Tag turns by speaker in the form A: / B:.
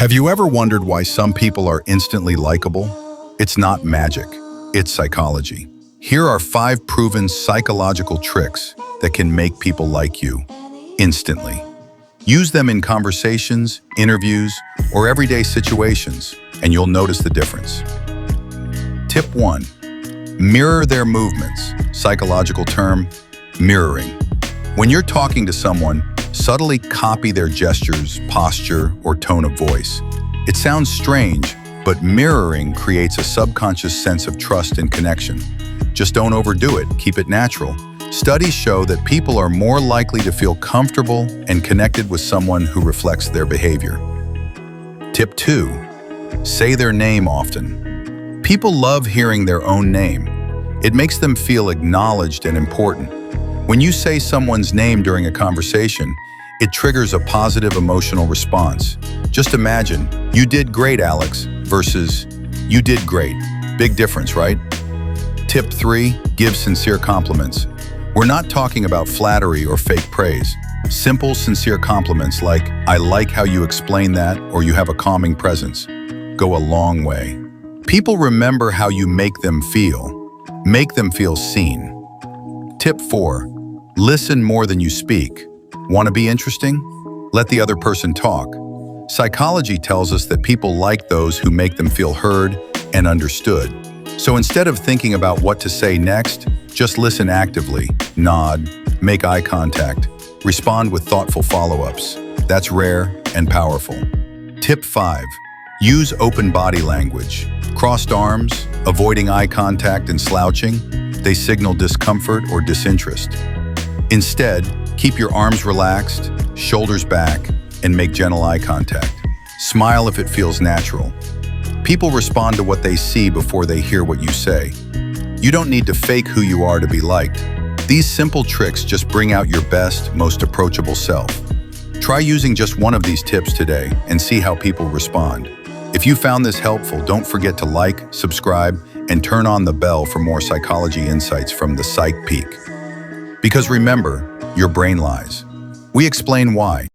A: Have you ever wondered why some people are instantly likable? It's not magic, it's psychology. Here are 5 proven psychological tricks that can make people like you instantly. Use them in conversations, interviews, or everyday situations, and you'll notice the difference. Tip 1. Mirror their movements. Psychological term, mirroring. When you're talking to someone, subtly copy their gestures, posture, or tone of voice. It sounds strange, but mirroring creates a subconscious sense of trust and connection. Just don't overdo it, keep it natural. Studies show that people are more likely to feel comfortable and connected with someone who reflects their behavior. Tip 2. Say their name often. People love hearing their own name. It makes them feel acknowledged and important. When you say someone's name during a conversation, it triggers a positive emotional response. Just imagine, "You did great, Alex," versus "You did great." Big difference, right? Tip 3, give sincere compliments. We're not talking about flattery or fake praise. Simple, sincere compliments like, "I like how you explain that," or "You have a calming presence," go a long way. People remember how you make them feel. Make them feel seen. Tip 4, listen more than you speak. Want to be interesting? Let the other person talk. Psychology tells us that people like those who make them feel heard and understood. So instead of thinking about what to say next, just listen actively, nod, make eye contact, respond with thoughtful follow-ups. That's rare and powerful. Tip 5, use open body language. Crossed arms, avoiding eye contact and slouching, they signal discomfort or disinterest. Instead, keep your arms relaxed, shoulders back, and make gentle eye contact. Smile if it feels natural. People respond to what they see before they hear what you say. You don't need to fake who you are to be liked. These simple tricks just bring out your best, most approachable self. Try using just one of these tips today and see how people respond. If you found this helpful, don't forget to like, subscribe, and turn on the bell for more psychology insights from the Psych Peak. Because remember, your brain lies. We explain why.